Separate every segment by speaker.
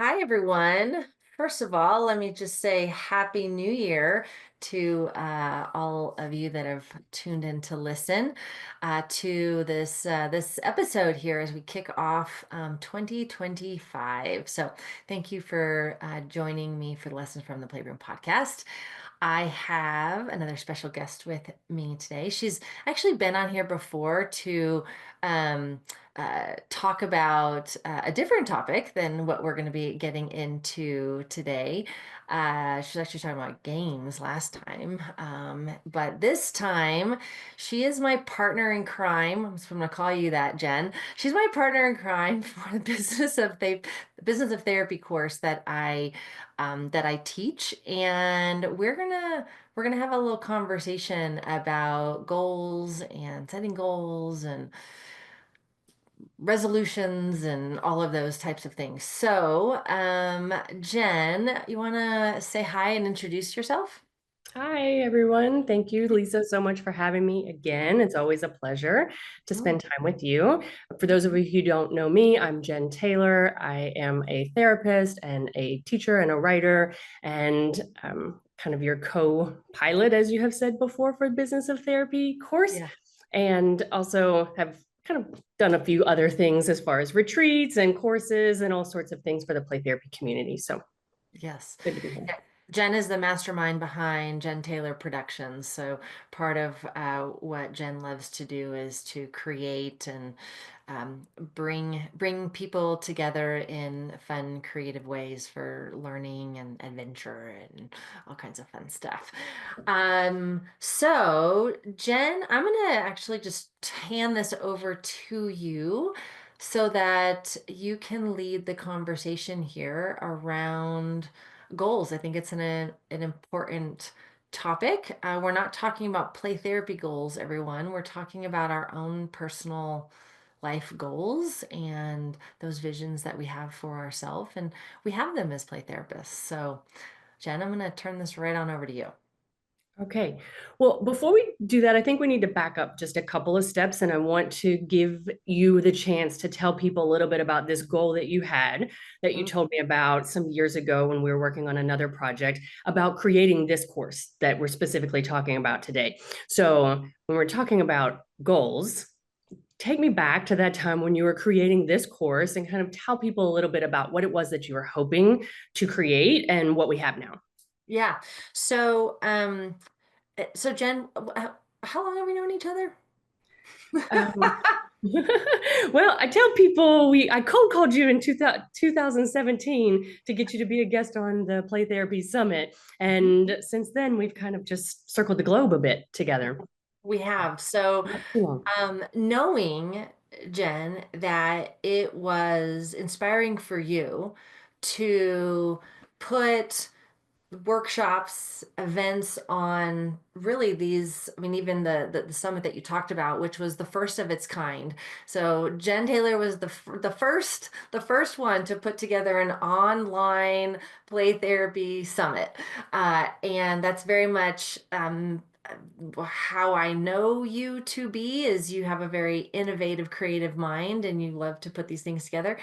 Speaker 1: Hi, everyone. First of all, let me just say Happy New Year to all of you that have tuned in to listen to this episode here as we kick off 2025. So, thank you for joining me for the Lessons from the Playroom podcast. I have another special guest with me today. She's actually been on here before to um, talk about a different topic than what we're going to be getting into today. She's actually talking about games last time, but this time she is my partner in crime. I'm going to call you that, Jen. She's my partner in crime for the business of therapy course that I teach, and we're gonna have a little conversation about goals and setting goals and resolutions and all of those types of things. So, Jen, you want to say hi and introduce yourself?
Speaker 2: Hi, everyone. Thank you, Lisa, so much for having me again. It's always a pleasure to
Speaker 1: Oh,
Speaker 2: spend time with you. For those of you who don't know me, I'm Jen Taylor. I am a therapist and a teacher and a writer, and kind of your co-pilot, as you have said before, for Business of Therapy course,
Speaker 1: yeah.
Speaker 2: and also have kind of done a few other things as far as retreats and courses and all sorts of things for the play therapy community. So
Speaker 1: Yes.
Speaker 2: good to be here.
Speaker 1: Yeah. Jen is the mastermind behind Jen Taylor Productions. So part of what Jen loves to do is to create and bring people together in fun, creative ways for learning and adventure and all kinds of fun stuff. So Jen, I'm gonna actually just hand this over to you so that you can lead the conversation here around goals. I think it's an important topic. We're not talking about play therapy goals, everyone. We're talking about our own personal life goals and those visions that we have for ourselves. And we have them as play therapists. So, Jen, I'm going to turn this right on over to you.
Speaker 2: Okay. Well, before we do that, I think we need to back up just a couple of steps. And I want to give you the chance to tell people a little bit about this goal that you had, that you
Speaker 1: Mm.
Speaker 2: told me about some years ago when we were working on another project about creating this course that we're specifically talking about today. So, when we're talking about goals, take me back to that time when you were creating this course and kind of tell people a little bit about what it was that you were hoping to create and what we have now.
Speaker 1: Yeah. So, so Jen, how long have we known each other?
Speaker 2: Um, well, I tell people I cold called you in 2017 to get you to be a guest on the Play Therapy Summit. And since then, we've kind of just circled the globe a bit together.
Speaker 1: We have. So,
Speaker 2: Not too long.
Speaker 1: knowing, Jen, that it was inspiring for you to put workshops, events on really these, I mean, even the summit that you talked about, which was the first of its kind. So Jen Taylor was the first one to put together an online play therapy summit. And that's very much how I know you to be is you have a very innovative, creative mind and you love to put these things together.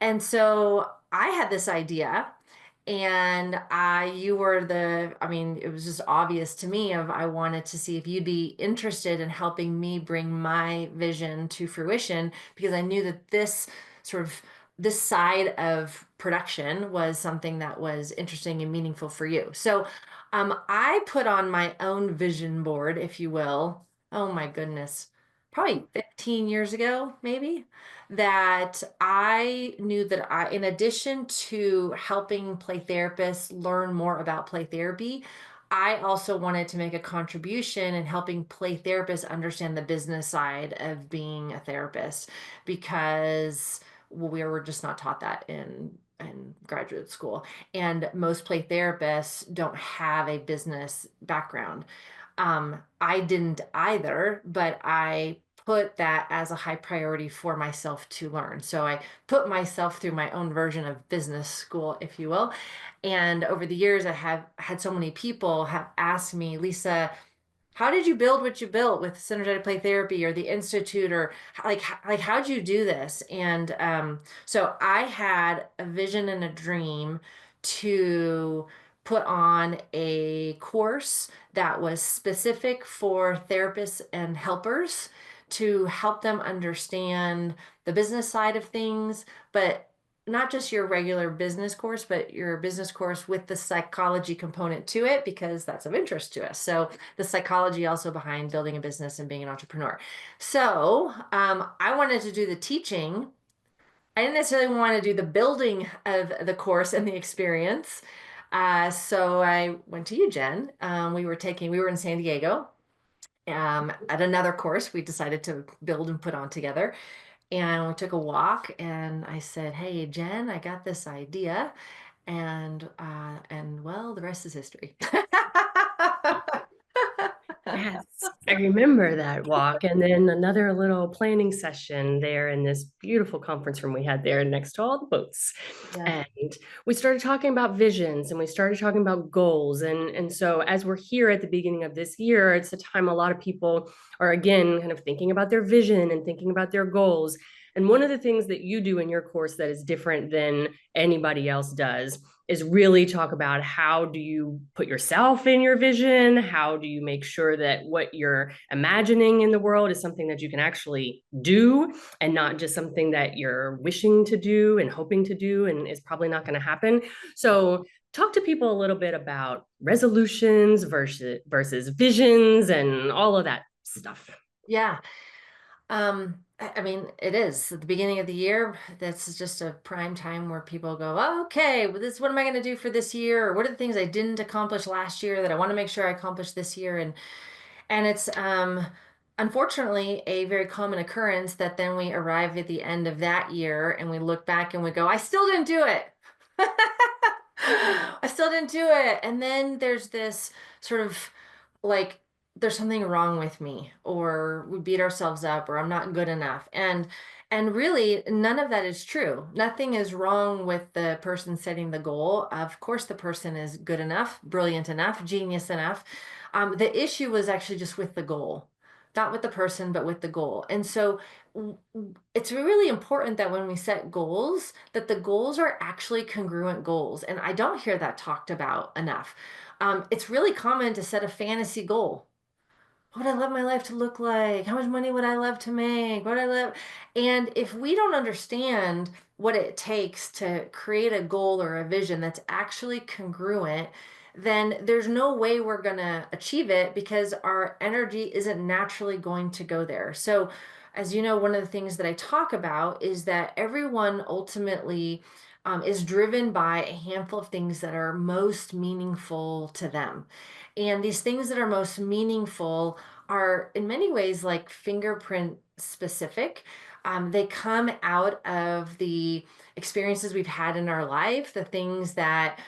Speaker 1: And so I had this idea, and I mean, it was just obvious to me of I wanted to see if you'd be interested in helping me bring my vision to fruition because I knew that sort of this side of production was something that was interesting and meaningful for you. So, I put on my own vision board, if you will. Oh my goodness, probably 15 years ago, maybe that I knew that in addition to helping play therapists learn more about play therapy, I also wanted to make a contribution in helping play therapists understand the business side of being a therapist because we were just not taught that in graduate school. And most play therapists don't have a business background. I didn't either, but I put that as a high priority for myself to learn. So I put myself through my own version of business school, if you will. And over the years, I have had so many people have asked me, Lisa, how did you build what you built with synergetic play therapy or the institute, or like how'd you do this? And so I had a vision and a dream to put on a course that was specific for therapists and helpers to help them understand the business side of things, but not just your regular business course, but your business course with the psychology component to it, because that's of interest to us. So the psychology also behind building a business and being an entrepreneur. So I wanted to do the teaching. I didn't necessarily want to do the building of the course and the experience. So I went to you, Jen. We were in San Diego at another course we decided to build and put on together. And we took a walk, and I said, "Hey, Jen, I got this idea." And well, the rest is history.
Speaker 2: Yes, I remember that walk. And then another little planning session there in this beautiful conference room we had there next to all the boats.
Speaker 1: Yeah.
Speaker 2: And we started talking about visions and we started talking about goals. And so as we're here at the beginning of this year, it's a time a lot of people are again kind of thinking about their vision and thinking about their goals. And one of the things that you do in your course that is different than anybody else does is really talk about how do you put yourself in your vision? How do you make sure that what you're imagining in the world is something that you can actually do and not just something that you're wishing to do and hoping to do and is probably not going to happen. So talk to people a little bit about resolutions versus visions and all of that stuff.
Speaker 1: Yeah. I mean, it is at the beginning of the year. That's just a prime time where people go, "Oh, okay, well, what am I going to do for this year? Or what are the things I didn't accomplish last year that I want to make sure I accomplish this year?" And it's unfortunately a very common occurrence that then we arrive at the end of that year and we look back and we go, "I still didn't do it." I still didn't do it. And then there's this sort of like, there's something wrong with me, or we beat ourselves up, or I'm not good enough. And really, none of that is true. Nothing is wrong with the person setting the goal. Of course, the person is good enough, brilliant enough, genius enough. The issue was actually just with the goal, not with the person, but with the goal. And so it's really important that when we set goals, that the goals are actually congruent goals. And I don't hear that talked about enough. It's really common to set a fantasy goal. What would I love my life to look like? How much money would I love to make? What would I love? And if we don't understand what it takes to create a goal or a vision that's actually congruent, then there's no way we're going to achieve it because our energy isn't naturally going to go there. So, as you know, one of the things that I talk about is that everyone ultimately is driven by a handful of things that are most meaningful to them. And these things that are most meaningful are in many ways like fingerprint specific. They come out of the experiences we've had in our life, the things that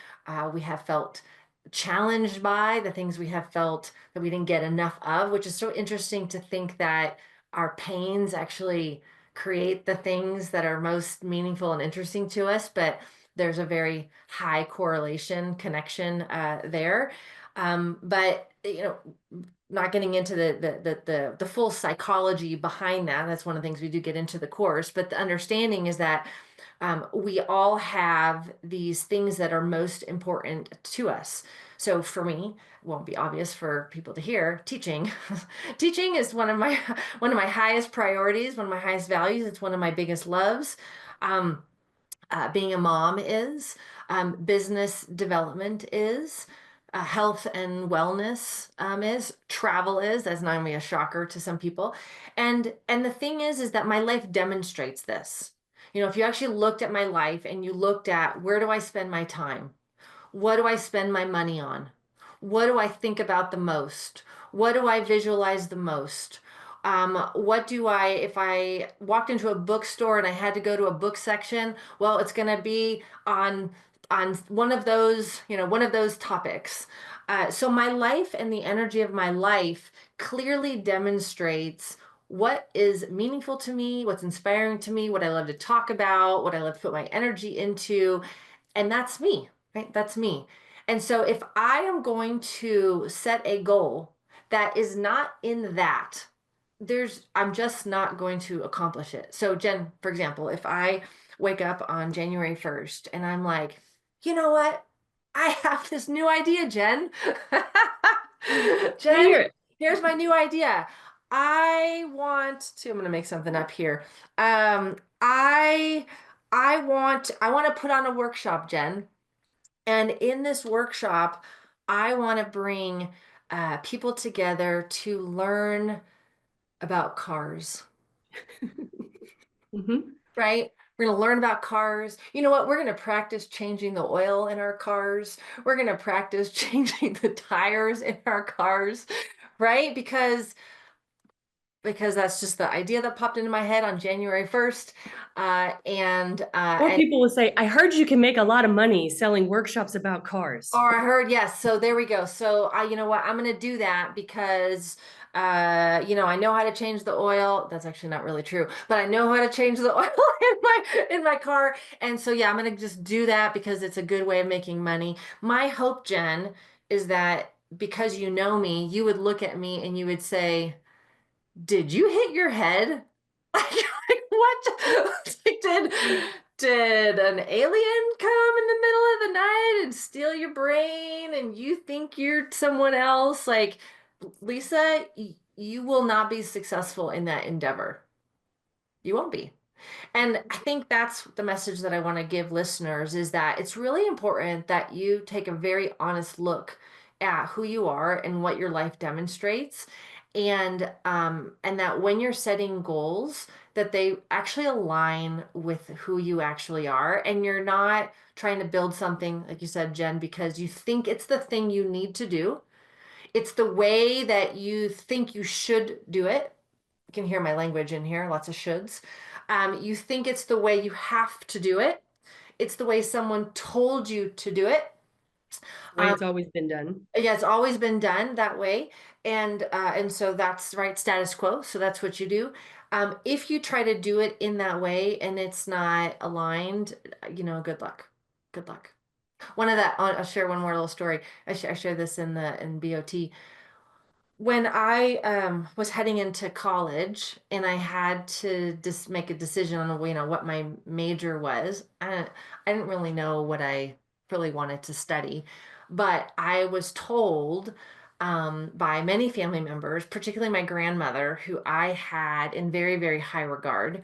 Speaker 1: we have felt challenged by, the things we have felt that we didn't get enough of, which is so interesting to think that our pains actually create the things that are most meaningful and interesting to us. But there's a very high correlation connection there. But not getting into the full psychology behind that. That's one of the things we do get into the course. But the understanding is that we all have these things that are most important to us. So for me, it won't be obvious for people to hear, teaching. Teaching is one of my highest priorities, one of my highest values. It's one of my biggest loves. Um, being a mom is, business development is, health and wellness is, travel is. That's not gonna be a shocker to some people. And the thing is that my life demonstrates this. If you actually looked at my life and you looked at where do I spend my time? What do I spend my money on? What do I think about the most? What do I visualize the most? What do if I walked into a bookstore and I had to go to a book section, well, it's going to be on one of those topics. So my life and the energy of my life clearly demonstrates what is meaningful to me, what's inspiring to me, what I love to talk about, what I love to put my energy into, and that's me, right? That's me. And so if I am going to set a goal that is not in that, I'm just not going to accomplish it. So, Jen, for example, if I wake up on January 1st and I'm like, you know what? I have this new idea, Jen.
Speaker 2: I
Speaker 1: Jen,
Speaker 2: hear it.
Speaker 1: here's my new idea. I'm gonna make something up here. I want to put on a workshop, Jen. And in this workshop, I want to bring people together to learn about cars,
Speaker 2: Mhm.
Speaker 1: right? We're going to learn about cars. You know what? We're going to practice changing the oil in our cars. We're going to practice changing the tires in our cars, right? Because that's just the idea that popped into my head on January 1st.
Speaker 2: Or
Speaker 1: And
Speaker 2: people will say, I heard you can make a lot of money selling workshops about cars.
Speaker 1: or I heard, yes. So there we go. So you know what? I'm going to do that because, I know how to change the oil. That's actually not really true, but I know how to change the oil in my car. And so, yeah, I'm going to just do that because it's a good way of making money. My hope, Jen, is that because you know me, you would look at me and you would say, did you hit your head? Like what? Like, did an alien come in the middle of the night and steal your brain and you think you're someone else? Like, Lisa, you will not be successful in that endeavor. You won't be. And I think that's the message that I want to give listeners is that it's really important that you take a very honest look at who you are and what your life demonstrates. And that when you're setting goals, that they actually align with who you actually are. And you're not trying to build something, like you said, Jen, because you think it's the thing you need to do. It's the way that you think you should do it. You can hear my language in here, lots of shoulds. You think it's the way you have to do it. It's the way someone told you to do it.
Speaker 2: The way
Speaker 1: Um,
Speaker 2: it's always been done.
Speaker 1: yeah, it's always been done that way, and so that's right, status quo. So that's what you do. If you try to do it in that way and it's not aligned, good luck. Good luck. One of that, I'll share one more little story. I shared this in BOT when I was heading into college and I had to just make a decision on what my major was. I didn't really know what I really wanted to study, but I was told by many family members, particularly my grandmother, who I had in very, very high regard,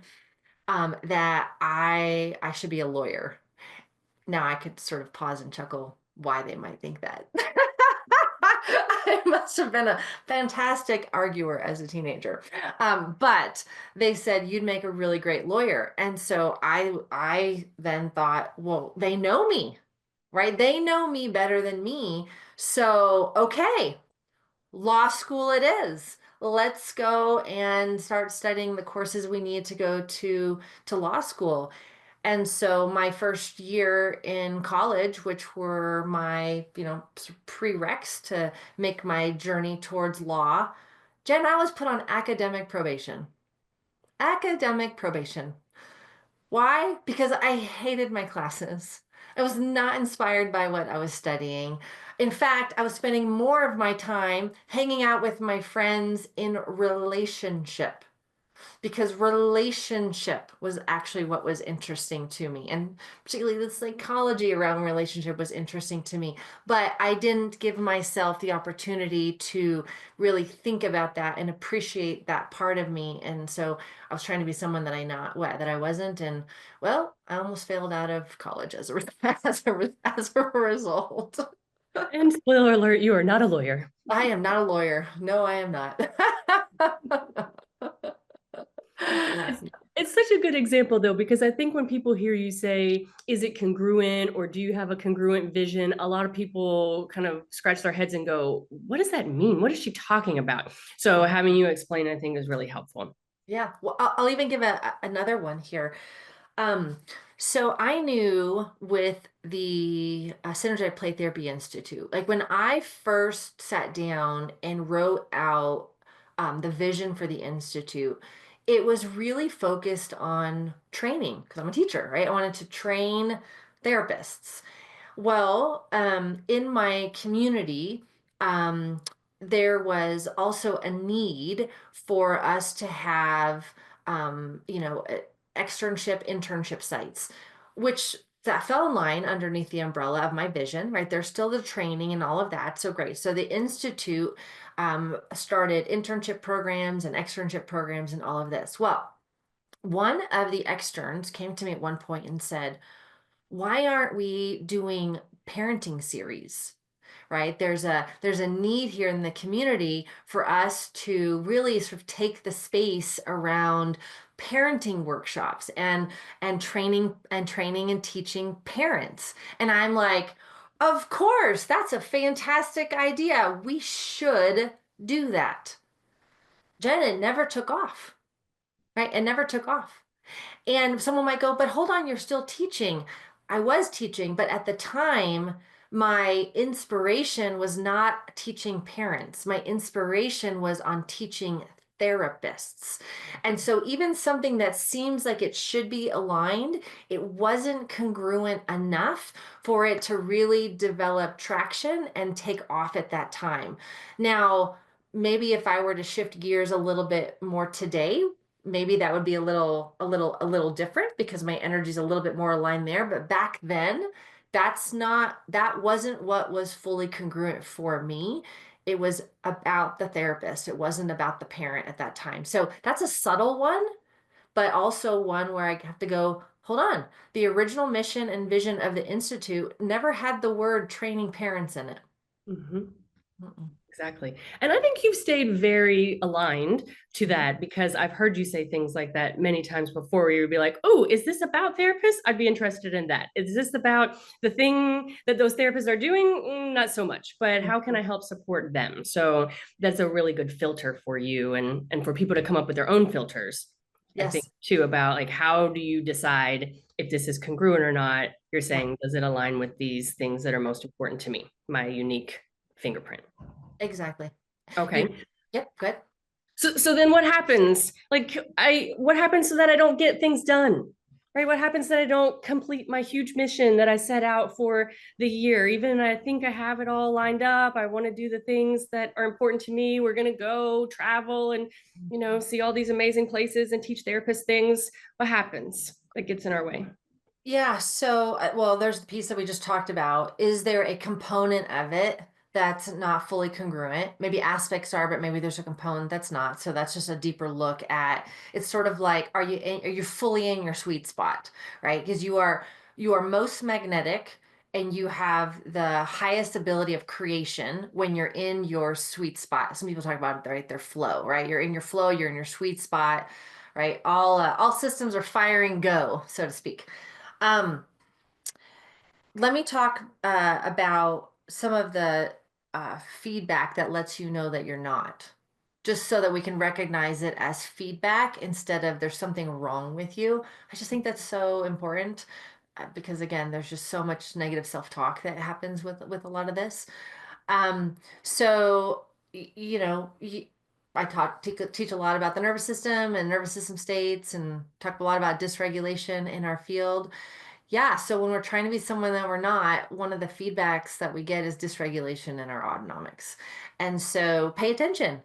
Speaker 1: that I should be a lawyer. Now I could sort of pause and chuckle why they might think that. I must have been a fantastic arguer as a teenager. But they said you'd make a really great lawyer. And so I then thought, well, they know me, right? They know me better than me. So, okay, law school it is. Let's go and start studying the courses we need to go to law school. And so my first year in college, which were my, prereqs to make my journey towards law, Jen, I was put on academic probation. Academic probation. Why? Because I hated my classes. I was not inspired by what I was studying. In fact, I was spending more of my time hanging out with my friends in relationship because relationship was actually what was interesting to me. And particularly the psychology around relationship was interesting to me. But I didn't give myself the opportunity to really think about that and appreciate that part of me. And so I was trying to be someone that that I wasn't. And well, I almost failed out of college as a result.
Speaker 2: And spoiler alert, you are not a lawyer.
Speaker 1: I am not a lawyer. No, I am not.
Speaker 2: It's it's such a good example though, because I think when people hear you say, is it congruent or do you have a congruent vision? A lot of people kind of scratch their heads and go, what does that mean? What is she talking about? So having you explain, I think, is really helpful.
Speaker 1: Yeah, well, I'll even give another one here. Um, so I knew with the Synergized Play Therapy Institute, like when I first sat down and wrote out the vision for the institute, it was really focused on training because I'm a teacher, right? I wanted to train therapists. Well, in my community, um, there was also a need for us to have, externship, internship sites, which that fell in line underneath the umbrella of my vision, right? There's still the training and all of that. So great. So the Institute started internship programs and externship programs and all of this. Well, one of the externs came to me at one point and said, why aren't we doing parenting series? Right? There's a need here in the community for us to really sort of take the space around parenting workshops and training and teaching parents. And I'm like, of course, that's a fantastic idea. We should do that. Jen, it never took off, right? It never took off. And someone might go, but hold on, you're still teaching. I was teaching, but at the time, my inspiration was not teaching parents. My inspiration was on teaching therapists. And so, even something that seems like it should be aligned, it wasn't congruent enough for it to really develop traction and take off at that time. Now, maybe if I were to shift gears a little bit more today, maybe that would be a little different because my energy is a little bit more aligned there. But back then, that wasn't what was fully congruent for me. It was about the therapist. It wasn't about the parent at that time. So that's a subtle one, but also one where I have to go, hold on. The original mission and vision of the Institute never had the word training parents in it.
Speaker 2: Mhm.
Speaker 1: Mm-mm.
Speaker 2: Exactly. And I think you've stayed very aligned to
Speaker 1: Mhm.
Speaker 2: that because I've heard you say things like that many times before where you'd be like, oh, is this about therapists? I'd be interested in that. Is this about the thing that those therapists are doing? Not so much, but how can I help support them? So that's a really good filter for you and for people to come up with their own filters. I think
Speaker 1: Yes.
Speaker 2: too about like how do you decide if this is congruent or not? You're
Speaker 1: Yeah,
Speaker 2: saying, does it align with these things that are most important to me, my unique fingerprint?
Speaker 1: exactly. You,
Speaker 2: Okay.
Speaker 1: yep, good.
Speaker 2: So then what happens? What happens so that I don't get things done? Right? What happens that I don't complete my huge mission that I set out for the year? Even I think I have it all lined up. I want to do the things that are important to me. We're going to go travel and, see all these amazing places and teach therapists things. What happens that gets in our way?
Speaker 1: Yeah, so well, there's the piece that we just talked about. Is there a component of it that's not fully congruent? Maybe aspects are, but maybe there's a component that's not. So that's just a deeper look at it's sort of like are you fully in your sweet spot, right? Because you are most magnetic and you have the highest ability of creation when you're in your sweet spot. Some people talk about right their flow, right? You're in your flow, you're in your sweet spot, right? All systems are firing go, so to speak. Um, Let me talk about some of the feedback that lets you know that you're not, just so that we can recognize it as feedback instead of there's something wrong with you. I just think that's so important because again, there's just so much negative self-talk that happens with a lot of this. So you know, I teach a lot about the nervous system and nervous system states, and talk a lot about dysregulation in our field. Yeah, so when we're trying to be someone that we're not, one of the feedbacks that we get is dysregulation in our autonomics. And so pay attention.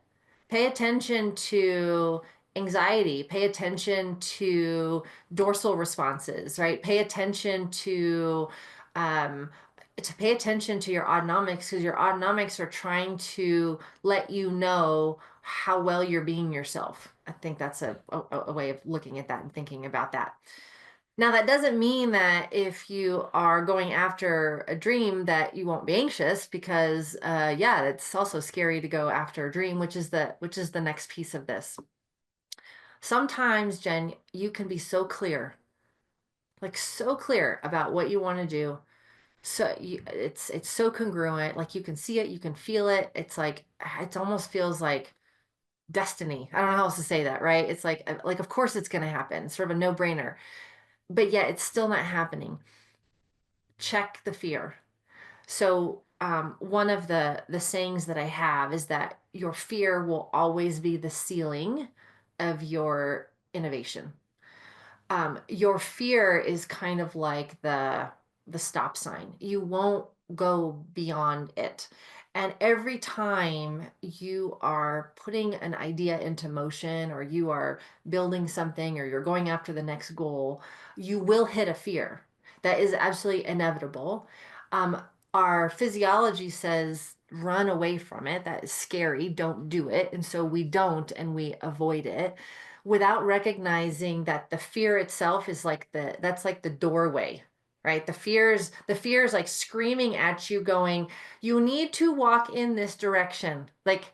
Speaker 1: Pay attention to anxiety, pay attention to dorsal responses, right? Um, pay attention to your autonomics because your autonomics are trying to let you know how well you're being yourself. I think that's a way of looking at that and thinking about that. Now, that doesn't mean that if you are going after a dream that you won't be anxious because yeah, it's also scary to go after a dream, which is the next piece of this. Sometimes, Jen, you can be so clear, like so clear about what you want to do. It's so congruent, like you can see it, you can feel it. It's like it almost feels like destiny. I don't know how else to say that, right? It's like of course it's going to happen. It's sort of a no-brainer. But yet it's still not happening. Check the fear. So one of the sayings that I have is that your fear will always be the ceiling of your innovation. Your fear is kind of like the stop sign. You won't go beyond it. And every time you are putting an idea into motion, or you are building something, or you're going after the next goal, you will hit a fear. That is absolutely inevitable. Um, our physiology says run away from it. That is scary. Don't do it. And so we don't, and we avoid it without recognizing that the fear itself is like that's like the doorway, right? The fear is like screaming at you, going, you need to walk in this direction. Like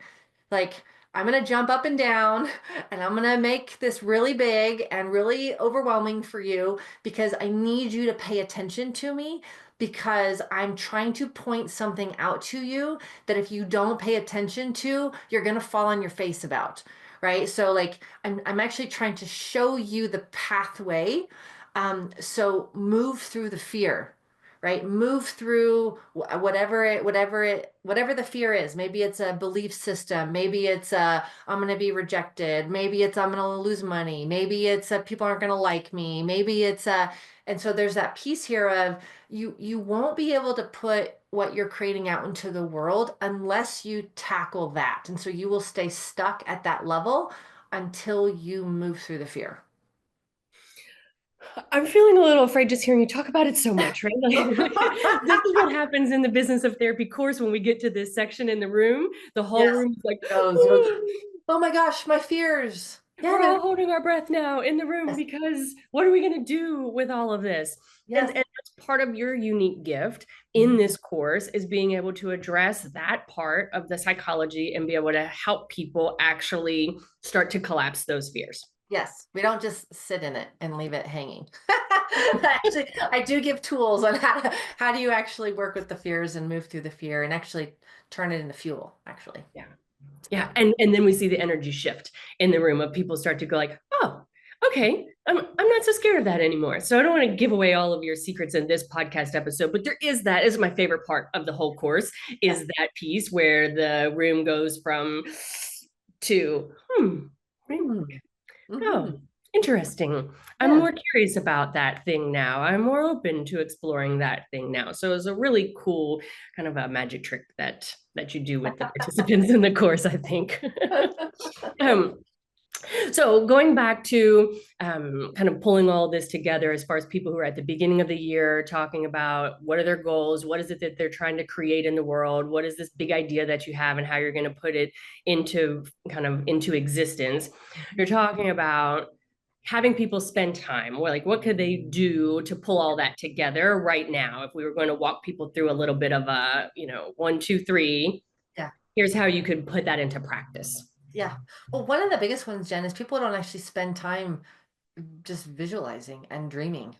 Speaker 1: I'm gonna jump up and down, and I'm gonna make this really big and really overwhelming for you because I need you to pay attention to me, because I'm trying to point something out to you that if you don't pay attention to, you're gonna fall on your face about. Right? So like I'm actually trying to show you the pathway. So move through the fear, right? Move through whatever the fear is. Maybe it's a belief system. Maybe it's I'm going to be rejected. Maybe it's I'm going to lose money. Maybe it's people aren't going to like me. Maybe it's and so there's that piece here of you won't be able to put what you're creating out into the world unless you tackle that. And so you will stay stuck at that level until you move through the fear.
Speaker 2: I'm feeling a little afraid just hearing you talk about it so much, right? Like, this is what happens in the business of therapy course when we get to this section in the room. The whole
Speaker 1: Yes.
Speaker 2: room is like,
Speaker 1: You'll go, oh my gosh, my fears. Yeah,
Speaker 2: we're all holding our breath now in the room
Speaker 1: yes,
Speaker 2: because what are we going to do with all of this?
Speaker 1: yes.
Speaker 2: And that's part of your unique gift in
Speaker 1: Mhm.
Speaker 2: this course is being able to address that part of the psychology and be able to help people actually start to collapse those fears.
Speaker 1: Yes, we don't just sit in it and leave it hanging. Actually, I do give tools on how do you actually work with the fears and move through the fear and actually turn it into fuel, actually.
Speaker 2: Yeah.
Speaker 1: Yeah.
Speaker 2: Yeah. And then we see the energy shift in the room of people start to go like, oh, okay, I'm not so scared of that anymore. So I don't want to give away all of your secrets in this podcast episode, but there is that is my favorite part of the whole course
Speaker 1: Yeah.
Speaker 2: is that piece where the room goes from to
Speaker 1: Hmm.
Speaker 2: oh,
Speaker 1: Hmm.
Speaker 2: interesting. I'm
Speaker 1: Yeah.
Speaker 2: more curious about that thing now. I'm more open to exploring that thing now. So it's a really cool kind of a magic trick that you do with the participants in the course, I think. um, so going back to kind of pulling all this together as far as people who are at the beginning of the year talking about what are their goals, what is it that they're trying to create in the world, what is this big idea that you have and how you're going to put it into kind of into existence. You're talking about having people spend time. Well, like what could they do to pull all that together right now? If we were going to walk people through a little bit of a, one, two, three,
Speaker 1: Yeah.
Speaker 2: here's how you could put that into practice.
Speaker 1: Yeah. Well, one of the biggest ones, Jen, is people don't actually spend time just visualizing and dreaming.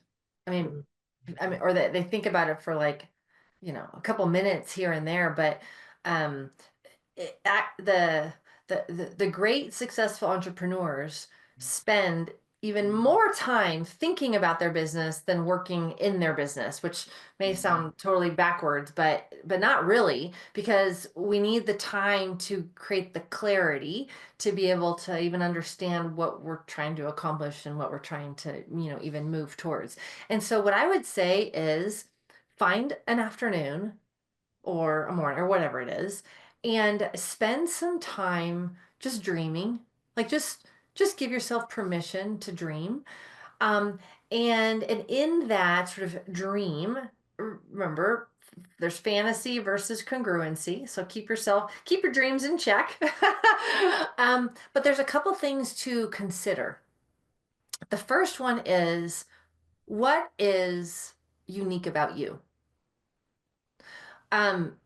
Speaker 1: I mean, or they think about it for like, a couple minutes here and there, but um, it, act, the great successful entrepreneurs spend even more time thinking about their business than working in their business, which may sound totally backwards, but not really, because we need the time to create the clarity to be able to even understand what we're trying to accomplish and what we're trying to, even move towards. And so what I would say is find an afternoon or a morning or whatever it is, and spend some time just dreaming. Like just give yourself permission to dream. Um, and in that sort of dream, remember, there's fantasy versus congruency. So keep your dreams in check. But there's a couple things to consider. The first one is, what is unique about you? Um,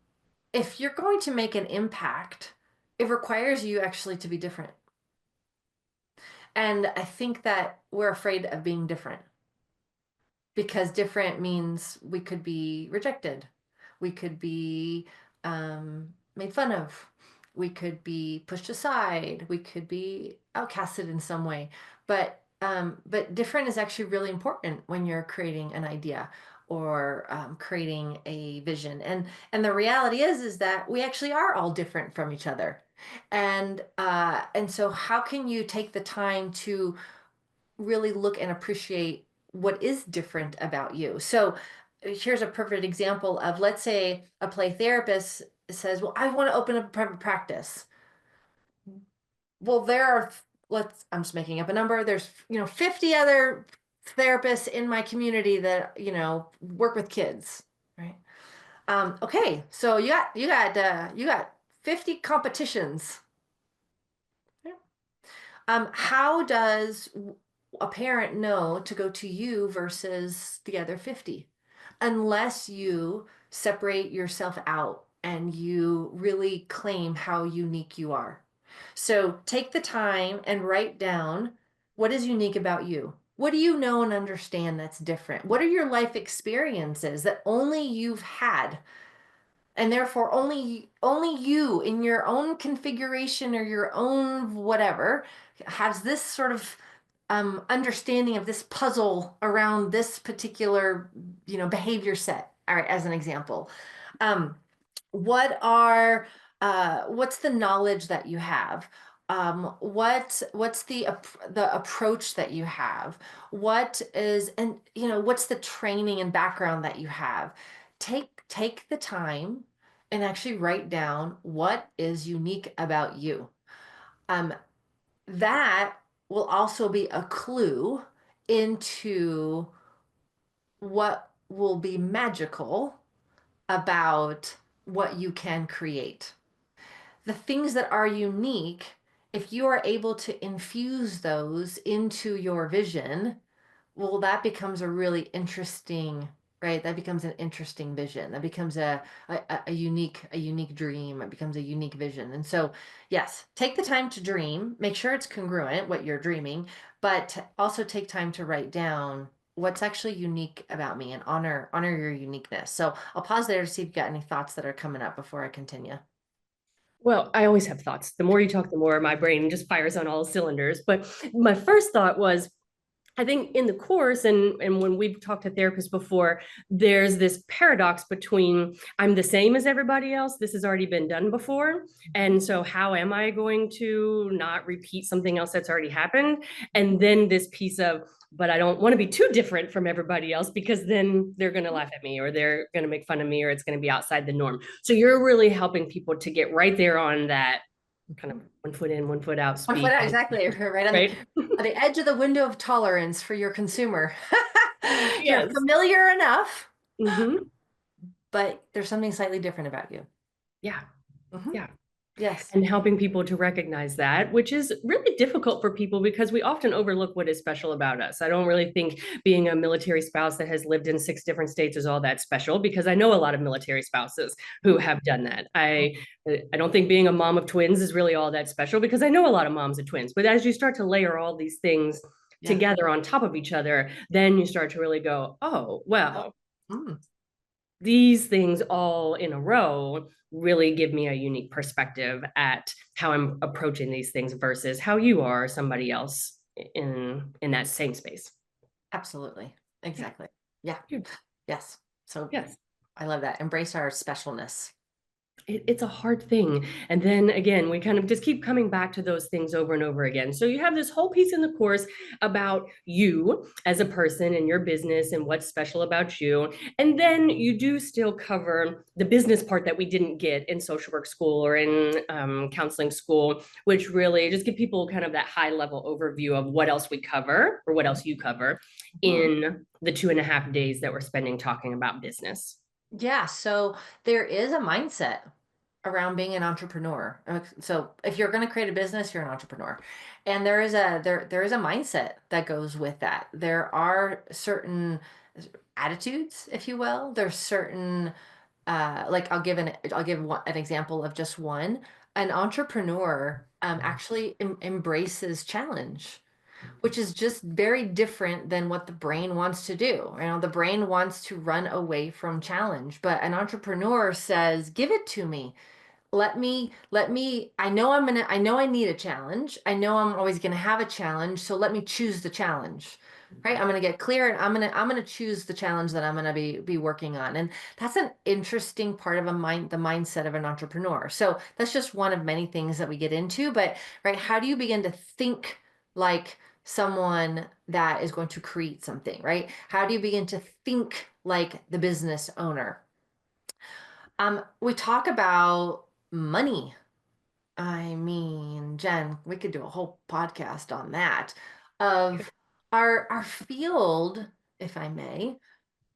Speaker 1: if you're going to make an impact, it requires you actually to be different. And I think that we're afraid of being different, because different means we could be rejected, we could be made fun of, we could be pushed aside, we could be outcasted in some way. But different is actually really important when you're creating an idea or creating a vision. And the reality is that we actually are all different from each other. And so how can you take the time to really look and appreciate what is different about you? So here's a perfect example of, let's say, a play therapist says, well, I want to open up a private practice. Well, there are, I'm just making up a number. There's, 50 other therapists in my community that, work with kids, right? Okay, so you got 50 competitions. How does a parent know to go to you versus the other 50? Unless you separate yourself out and you really claim how unique you are. So take the time and write down what is unique about you. What do you know and understand that's different? What are your life experiences that only you've had? And therefore only you in your own configuration or your own whatever has this sort of understanding of this puzzle around this particular behavior set. All right, as an example, um, what's the knowledge that you have? What's the approach that you have? What is, and what's the training and background that you have? Take the time and actually write down what is unique about you. Um, that will also be a clue into what will be magical about what you can create. The things that are unique, if you are able to infuse those into your vision, well, that becomes a really interesting, right? That becomes an interesting vision. That becomes a unique dream. It becomes a unique vision. And so, yes, take the time to dream. Make sure it's congruent what you're dreaming, but also take time to write down what's actually unique about me and honor your uniqueness. So I'll pause there to see if you got any thoughts that are coming up before I continue.
Speaker 2: Well, I always have thoughts. The more you talk, the more my brain just fires on all cylinders. But my first thought was, I think in the course and when we've talked to therapists before, there's this paradox between I'm the same as everybody else. This has already been done before. And so how am I going to not repeat something else that's already happened? And then this piece of, but I don't want to be too different from everybody else because then they're going to laugh at me or they're going to make fun of me or it's going to be outside the norm. So you're really helping people to get right there on that kind of 1 foot in, 1 foot out
Speaker 1: One foot
Speaker 2: speed,
Speaker 1: out, exactly. Right on the
Speaker 2: right?
Speaker 1: on the edge of the window of tolerance for your consumer. You're
Speaker 2: Yes.
Speaker 1: familiar enough,
Speaker 2: Mm-hmm.
Speaker 1: but there's something slightly different about you.
Speaker 2: Yeah.
Speaker 1: Hmm.
Speaker 2: Yeah.
Speaker 1: Yes.
Speaker 2: And helping people to recognize that, which is really difficult for people because we often overlook what is special about us. I don't really think being a military spouse that has lived in 6 different states is all that special because I know a lot of military spouses who have done that. I don't think being a mom of twins is really all that special because I know a lot of moms of twins. But as you start to layer all these things
Speaker 1: Yeah.
Speaker 2: together on top of each other, then you start to really go, oh, well,
Speaker 1: Mm.
Speaker 2: these things all in a row really give me a unique perspective at how I'm approaching these things versus how you are somebody else in that same space.
Speaker 1: Absolutely.
Speaker 2: Yeah.
Speaker 1: Exactly. Yeah.
Speaker 2: Yeah.
Speaker 1: Yes. So
Speaker 2: Yes.
Speaker 1: I love that. Embrace our specialness.
Speaker 2: It's a hard thing. And then again, we kind of just keep coming back to those things over and over again. So you have this whole piece in the course about you as a person and your business and what's special about you. And then you do still cover the business part that we didn't get in social work school or in counseling school, which really just give people kind of that high level overview of what else we cover or what else you cover
Speaker 1: Mhm.
Speaker 2: in the 2.5 days that we're spending talking about business.
Speaker 1: Yeah. So there is a mindset around being an entrepreneur. So if you're going to create a business, you're an entrepreneur. And there is a mindset that goes with that. There are certain attitudes, if you will. There's certain like I'll give an example of just one. An entrepreneur actually embraces challenge, which is just very different than what the brain wants to do. The brain wants to run away from challenge, but an entrepreneur says, "Give it to me. Let me I know I need a challenge. I know I'm always gonna have a challenge, so let me choose the challenge. Right? I'm gonna get clear and I'm gonna choose the challenge that I'm gonna be working on. And that's an interesting part of the mindset of an entrepreneur. So that's just one of many things that we get into. But right, how do you begin to think like someone that is going to create something, right? How do you begin to think like the business owner? We talk about money. I mean, Jen, we could do a whole podcast on that. Of our field, if I may,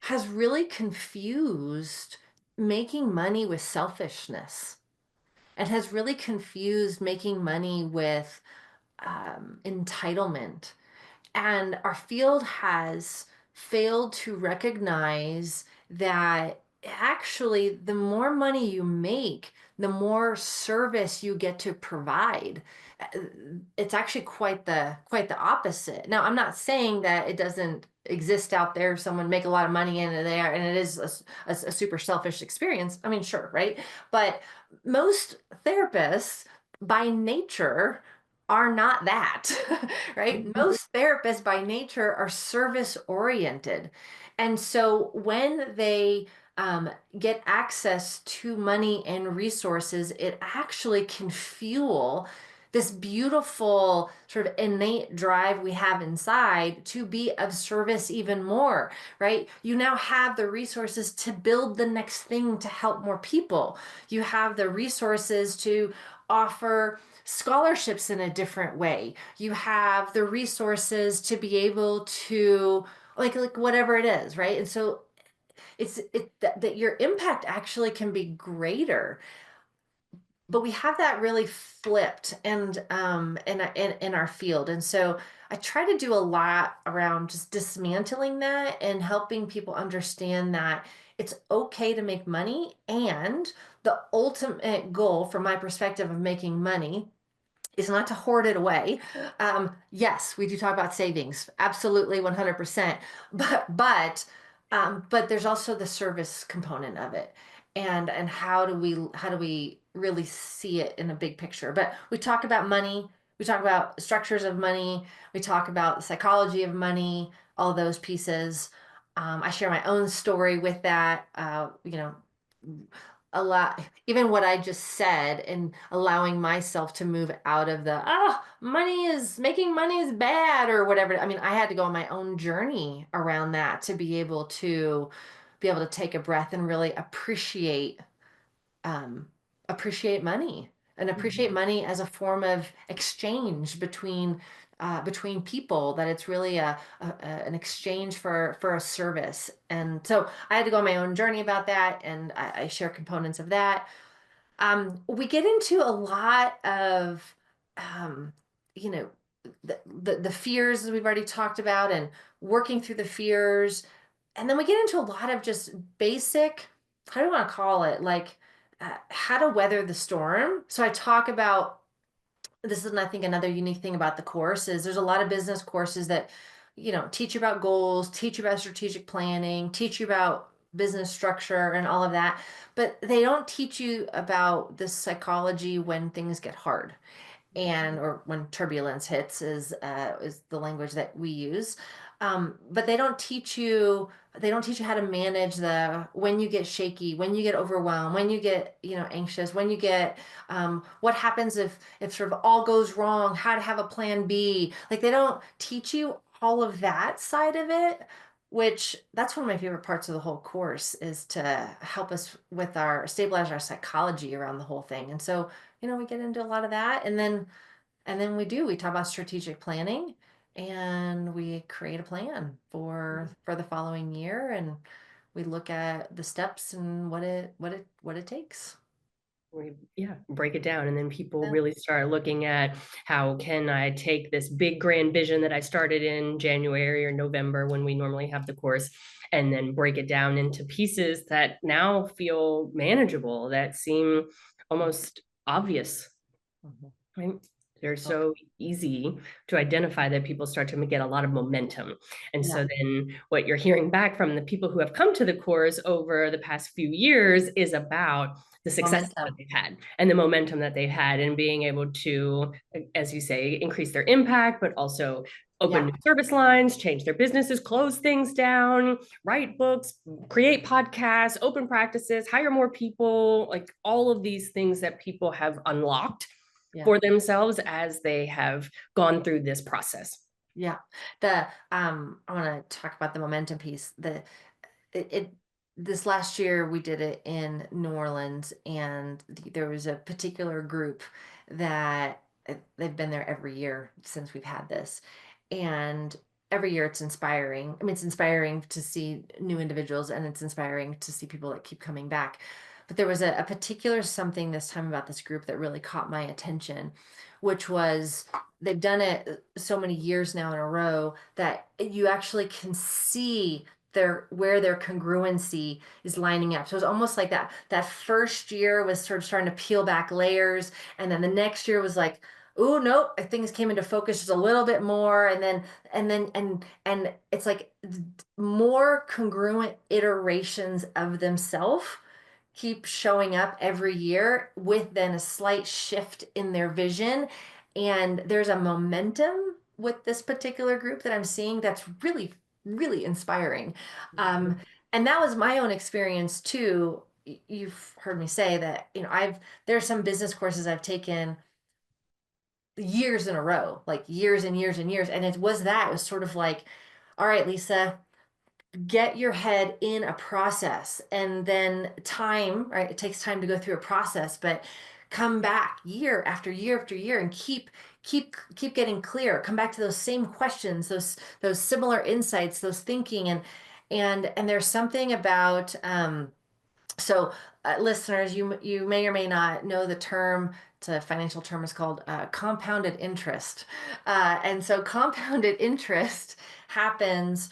Speaker 1: has really confused making money with selfishness, and has really confused making money with entitlement. And our field has failed to recognize that actually, the more money you make, the more service you get to provide. Uh, It's actually quite the opposite. Now, I'm not saying that it doesn't exist out there. Someone make a lot of money in there, and it is a super selfish experience. I mean, sure, right? But most therapists, by nature, are not that, right? Most therapists by nature are service oriented. And so when they get access to money and resources, it actually can fuel this beautiful sort of innate drive we have inside to be of service even more, right? You now have the resources to build the next thing to help more people. You have the resources to offer scholarships in a different way. You have the resources to be able to like whatever it is, right? And so that your impact actually can be greater, but we have that really flipped and in our field. And so I try to do a lot around just dismantling that and helping people understand that it's okay to make money, and the ultimate goal from my perspective of making money is not to hoard it away. Yes, we do talk about savings, absolutely 100%. But there's also the service component of it, and how do we really see it in a big picture? But we talk about money, we talk about structures of money, we talk about the psychology of money, all those pieces. I share my own story with that. A lot, even what I just said, and allowing myself to move out of the making money is bad or whatever. I mean, I had to go on my own journey around that to be able to take a breath and really um, appreciate money, and appreciate money as a form of exchange between people, that it's really an exchange for a service. And so I had to go on my own journey about that, and I share components of that. We get into a lot of, um, you know, the fears, as we've already talked about, and working through the fears. And then we get into a lot of just basic, how do you want to call it? Like, how to weather the storm. So I talk about this is, I think, another unique thing about the course is there's a lot of business courses that, teach you about goals, teach you about strategic planning, teach you about business structure and all of that, but they don't teach you about the psychology when things get hard, and or when turbulence hits is the language that we use. But they don't teach you how to manage the when you get shaky, when you get overwhelmed, when you get anxious, when you get what happens if sort of all goes wrong, how to have a plan B. Like, they don't teach you all of that side of it, which that's one of my favorite parts of the whole course, is to help us with our stabilize our psychology around the whole thing. And so we get into a lot of that, and then we talk about strategic planning, and we create a plan for the following year, and we look at the steps and what it takes.
Speaker 2: Yeah, break it down, and then people
Speaker 1: Yeah.
Speaker 2: really start looking at how can I take this big grand vision that I started in January or November when we normally have the course, and then break it down into pieces that now feel manageable, that seem almost obvious,
Speaker 1: Mhm.
Speaker 2: right? They're
Speaker 1: Oh,
Speaker 2: so easy to identify that people start to get a lot of momentum. And
Speaker 1: yeah,
Speaker 2: so then what you're hearing back from the people who have come to the course over the past few years is about the success that
Speaker 1: momentum.
Speaker 2: they've had and the momentum that they've had in being able to, as you say, increase their impact, but also open
Speaker 1: Yeah,
Speaker 2: new service lines, change their businesses, close things down, write books, create podcasts, open practices, hire more people, like all of these things that people have unlocked
Speaker 1: yeah,
Speaker 2: for themselves as they have gone through this process.
Speaker 1: yeah. The I want to talk about the momentum piece. The it, it this last year we did it in New Orleans, and there was a particular group that they've been there every year since we've had this. And every year it's inspiring. I mean, it's inspiring to see new individuals, and it's inspiring to see people that keep coming back. But there was a particular something this time about this group that really caught my attention, which was they've done it so many years now in a row that you actually can see where their congruency is lining up. So it's almost like that first year was sort of starting to peel back layers, and then the next year was like, oh nope, things came into focus just a little bit more, and it's like more congruent iterations of themselves keep showing up every year with then a slight shift in their vision. And there's a momentum with this particular group that I'm seeing that's really, really inspiring. Um, and that was my own experience too. You've heard me say that, there's some business courses I've taken years in a row, like years and years and years. And it was sort of like, all right, Lisa, get your head in a process, and then time, right? It takes time to go through a process, but come back year after year after year and keep getting clear. Come back to those same questions, those similar insights, those thinking, and there's something about so, listeners, you may or may not know the term. It's a financial term. Is called compounded interest, and so compounded interest happens,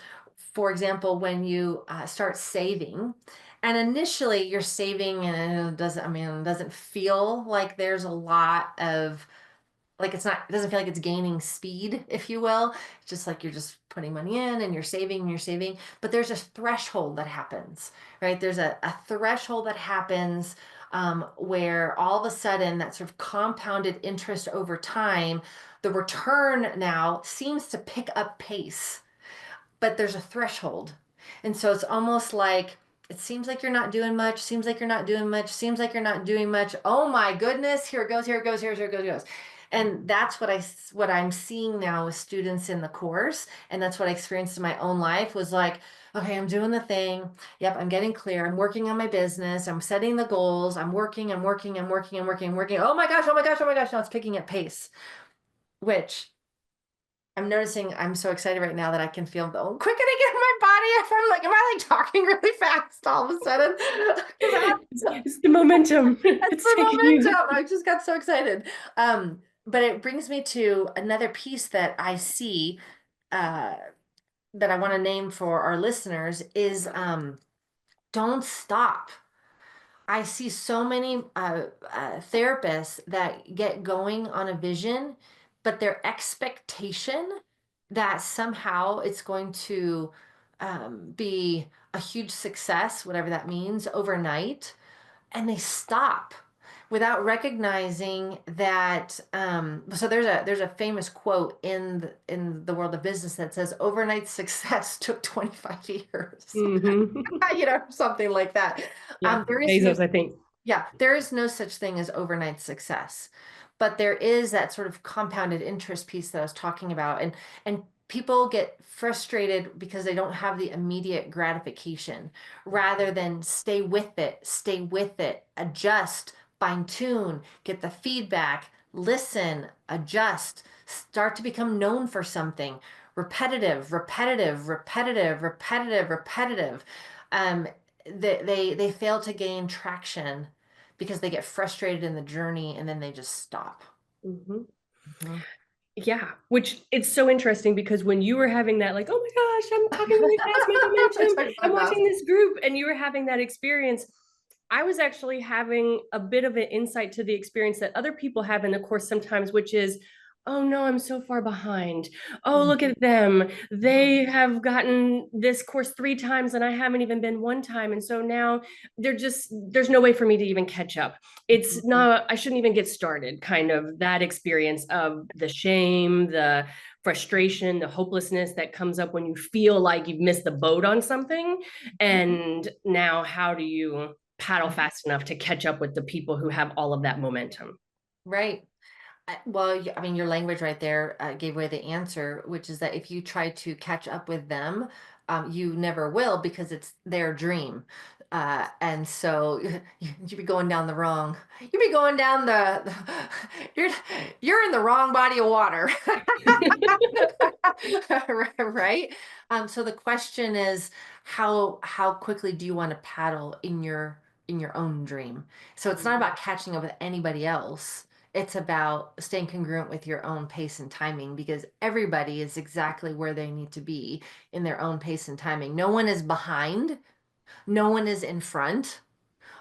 Speaker 1: for example, when you start saving. And initially, you're saving, and it doesn't. I mean, it doesn't feel like there's a lot of like it doesn't feel like it's gaining speed, if you will. It's just like you're just putting money in and you're saving, but there's a threshold that happens, right? There's a threshold that happens where all of a sudden that sort of compounded interest over time, the return now seems to pick up pace, but there's a threshold. And so it's almost like it seems like you're not doing much, seems like you're not doing much, seems like you're not doing much. Oh my goodness, here it goes, here it goes, here it goes, here it goes. And that's what I'm seeing now with students in the course, and that's what I experienced in my own life was like, okay, I'm doing the thing. Yep, I'm getting clear. I'm working on my business. I'm setting the goals. I'm working, I'm working, I'm working, I'm working, I'm working. Oh my gosh, oh my gosh, oh my gosh. Now it's picking up pace, which I'm noticing I'm so excited right now that I can feel the quickening in my body. If I'm like, am I like talking really fast all of a sudden?
Speaker 2: It's the momentum.
Speaker 1: That's
Speaker 2: It's
Speaker 1: the
Speaker 2: taking you.
Speaker 1: momentum. I just got so excited. But it brings me to another piece that I see uh, that I want to name for our listeners is don't stop. I see so many therapists that get going on a vision, but their expectation that somehow it's going to be a huge success, whatever that means, overnight, and they stop without recognizing that. So there's a famous quote in the world of business that says, "Overnight success took 25 years."
Speaker 2: Mhm.
Speaker 1: Something like that.
Speaker 2: Yeah,
Speaker 1: There is no
Speaker 2: Bezos, I think.
Speaker 1: Yeah, there is no such thing as overnight success, but there is that sort of compounded interest piece that I was talking about, and people get frustrated because they don't have the immediate gratification, rather than stay with it, adjust, fine tune, get the feedback, listen, adjust, start to become known for something, repetitive, repetitive, repetitive, repetitive, repetitive. Um, they fail to gain traction because they get frustrated in the journey and then they just stop.
Speaker 2: Mhm.
Speaker 1: Mhm.
Speaker 2: Yeah, which it's so interesting because when you were having that, like, oh my gosh, I'm talking really fast, my
Speaker 1: I
Speaker 2: momentum,
Speaker 1: talk
Speaker 2: I'm
Speaker 1: so fast.
Speaker 2: watching this group, and you were having that experience. I was actually having a bit of an insight to the experience that other people have in the course sometimes, which is, oh no, I'm so far behind. Oh, look
Speaker 1: Mhm.
Speaker 2: at them. They have gotten this course 3 times and I haven't even been 1 time. And so now there's no way for me to even catch up. It's
Speaker 1: Mhm.
Speaker 2: not, I shouldn't even get started, kind of that experience of the shame, the frustration, the hopelessness that comes up when you feel like you've missed the boat on something. And now, how do you paddle fast enough to catch up with the people who have all of that momentum?
Speaker 1: Right. Well, I mean, your language right there gave away the answer, which is that if you try to catch up with them, you never will because it's their dream. And so you be going down the wrong, you be going down you're, you're in the wrong body of water. Right? So the question is, how quickly do you want to paddle in your own dream? So it's not about catching up with anybody else. It's about staying congruent with your own pace and timing because everybody is exactly where they need to be in their own pace and timing. No one is behind, no one is in front,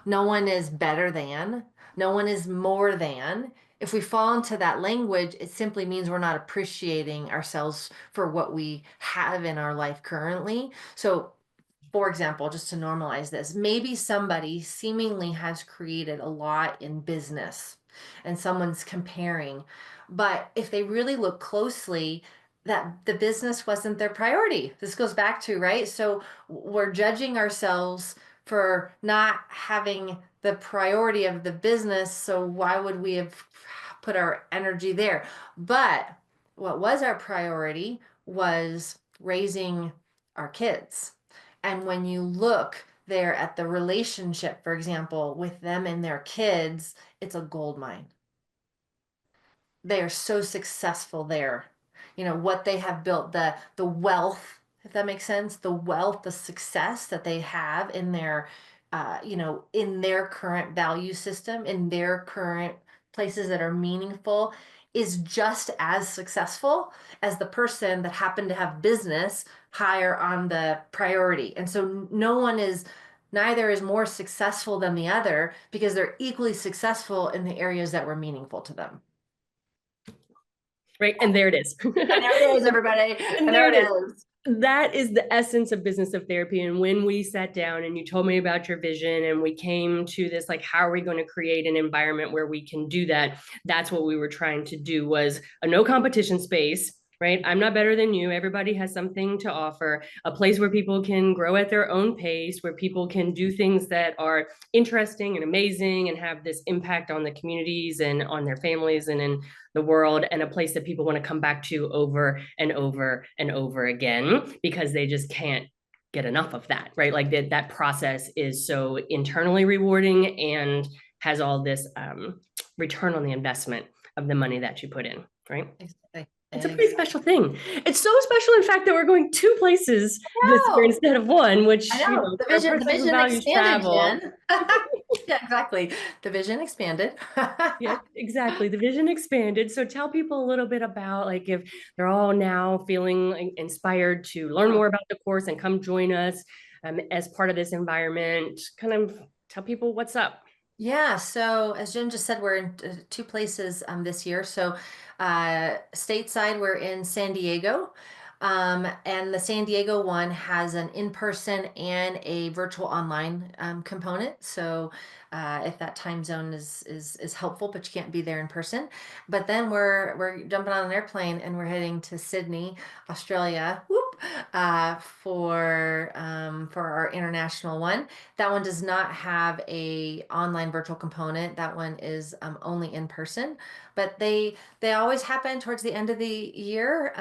Speaker 1: no one is better than, no one is more than. If we fall into that language, it simply means we're not appreciating ourselves for what we have in our life currently. So for example, just to normalize this, maybe somebody seemingly has created a lot in business and someone's comparing, but if they really look closely, that the business wasn't their priority. This goes back to, right? So we're judging ourselves for not having the priority of the business. So why would we have put our energy there? But what was our priority was raising our kids. And when you look there at the relationship, for example, with them and their kids, it's a gold mine. They are so successful there. You know, what they have built, the wealth, if that makes sense, the wealth, the success that they have in their in their current value system, in their current places that are meaningful, is just as successful as the person that happened to have business higher on the priority. And so no one is neither is more successful than the other because they're equally successful in the areas that were meaningful to them.
Speaker 2: Right. And there it is.
Speaker 1: And there it is, everybody.
Speaker 2: And
Speaker 1: And
Speaker 2: there
Speaker 1: there
Speaker 2: it
Speaker 1: it
Speaker 2: is.
Speaker 1: is.
Speaker 2: That is the essence of business of therapy. And when we sat down and you told me about your vision and we came to this, like, how are we going to create an environment where we can do that? That's what we were trying to do, was a no competition space. Right. I'm not better than you. Everybody has something to offer, a place where people can grow at their own pace, where people can do things that are interesting and amazing and have this impact on the communities and on their families and in the world, and a place that people want to come back to over and over and over again because they just can't get enough of that, right? Like that process is so internally rewarding and has all this return on the investment of the money that you put in, right?
Speaker 1: Exactly.
Speaker 2: It's a pretty
Speaker 1: Exactly.
Speaker 2: special thing. It's so special, in fact, that we're going two places this year
Speaker 1: No,
Speaker 2: instead of one,
Speaker 1: I
Speaker 2: which,
Speaker 1: know.
Speaker 2: for a
Speaker 1: The
Speaker 2: person who
Speaker 1: vision
Speaker 2: values
Speaker 1: expanded,
Speaker 2: travel.
Speaker 1: Jen. Yeah, exactly. The vision expanded.
Speaker 2: Yeah, exactly. The vision expanded. So tell people a little bit about, like, if they're all now feeling like inspired to learn more about the course and come join us as part of this environment, kind of tell people what's up.
Speaker 1: Yeah, so as Jen just said, we're in two places this year. So stateside, we're in San Diego. And the San Diego one has an in-person and a virtual online component. So if that time zone is helpful, but you can't be there in person. But then we're jumping on an airplane and we're heading to Sydney, Australia, whoop, for our international one. That one does not have a online virtual component. That one is only in person, but they always happen towards the end of the year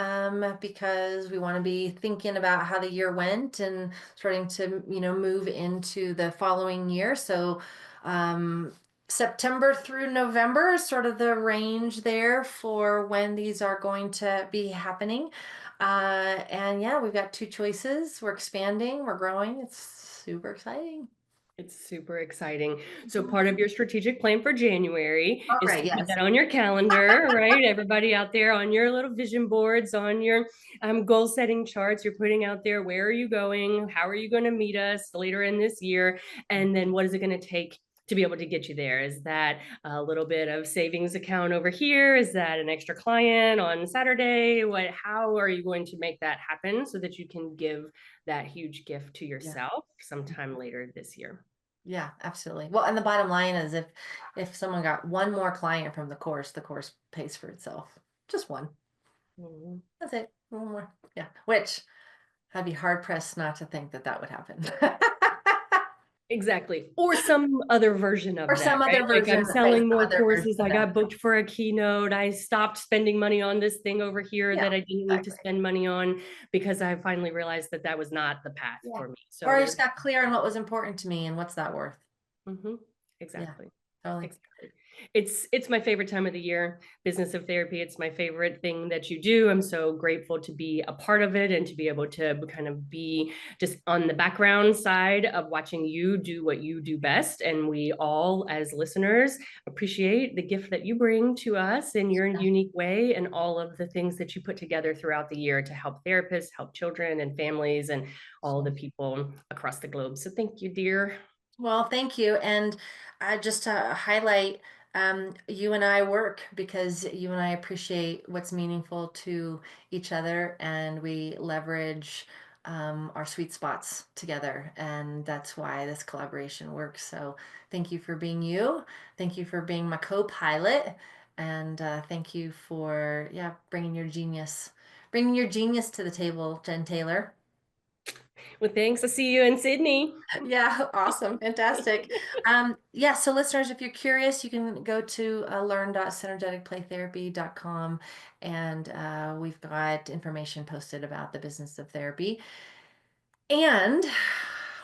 Speaker 1: because we want to be thinking about how the year went and starting to move into the following year. So um, September through November is sort of the range there for when these are going to be happening. And yeah, we've got two choices. We're expanding, we're growing. It's super exciting.
Speaker 2: It's super exciting. So part of your strategic plan for January
Speaker 1: All
Speaker 2: is
Speaker 1: right,
Speaker 2: to put
Speaker 1: yes.
Speaker 2: that on your calendar, right? Everybody out there on your little vision boards, on your goal setting charts, you're putting out there, where are you going? How are you going to meet us later in this year? And then what is it going to take to be able to get you there? Is that a little bit of savings account over here? Is that an extra client on Saturday? How are you going to make that happen so that you can give that huge gift to
Speaker 1: Yeah.
Speaker 2: yourself sometime later this year?
Speaker 1: Yeah, absolutely. Well, and the bottom line is if someone got one more client from the course pays for itself. Just one.
Speaker 2: Mhm.
Speaker 1: That's it. One more. Yeah. Which I'd be hard pressed not to think that that would happen.
Speaker 2: Exactly. Or some other version
Speaker 1: or
Speaker 2: of that,
Speaker 1: some
Speaker 2: right?
Speaker 1: other
Speaker 2: Like
Speaker 1: version,
Speaker 2: I'm
Speaker 1: right?
Speaker 2: selling
Speaker 1: Some
Speaker 2: more
Speaker 1: other version
Speaker 2: courses.
Speaker 1: of
Speaker 2: I
Speaker 1: that.
Speaker 2: got booked for a keynote. I stopped spending money on this thing over here
Speaker 1: Yeah,
Speaker 2: that I didn't need to
Speaker 1: exactly.
Speaker 2: spend money on because I finally realized that that was not the path
Speaker 1: Yeah.
Speaker 2: for me.
Speaker 1: Or
Speaker 2: So
Speaker 1: I
Speaker 2: you're
Speaker 1: just got clear on what was important to me and what's that worth.
Speaker 2: hmm
Speaker 1: Yeah,
Speaker 2: exactly.
Speaker 1: totally.
Speaker 2: Exactly. It's my favorite time of the year, business of therapy. It's my favorite thing that you do. I'm so grateful to be a part of it and to be able to kind of be just on the background side of watching you do what you do best. And we all, as listeners, appreciate the gift that you bring to us in your
Speaker 1: Yeah.
Speaker 2: unique way and all of the things that you put together throughout the year to help therapists, help children and families, and all the people across the globe. So thank you, dear.
Speaker 1: Well, thank you. And just to highlight, you and I work because you and I appreciate what's meaningful to each other, and we leverage our sweet spots together. And that's why this collaboration works. So thank you for being you. Thank you for being my co-pilot. And thank you for, yeah, bringing your genius to the table, Jen Taylor.
Speaker 2: Well, thanks. I'll see you in Sydney.
Speaker 1: Yeah, awesome. Fantastic. Yeah, so listeners, if you're curious, you can go to learn.synergeticplaytherapy.com, and we've got information posted about the business of therapy. And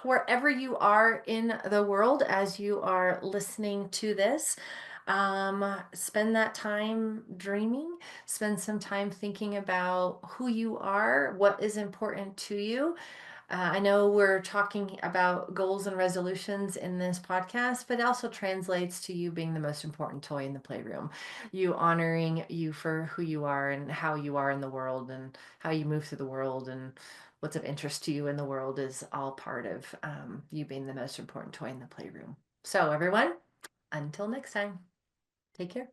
Speaker 1: wherever you are in the world as you are listening to this, spend that time dreaming, spend some time thinking about who you are, what is important to you. I know we're talking about goals and resolutions in this podcast, but it also translates to you being the most important toy in the playroom. You honoring you for who you are and how you are in the world and how you move through the world and what's of interest to you in the world is all part of you being the most important toy in the playroom. So, everyone, until next time, take care.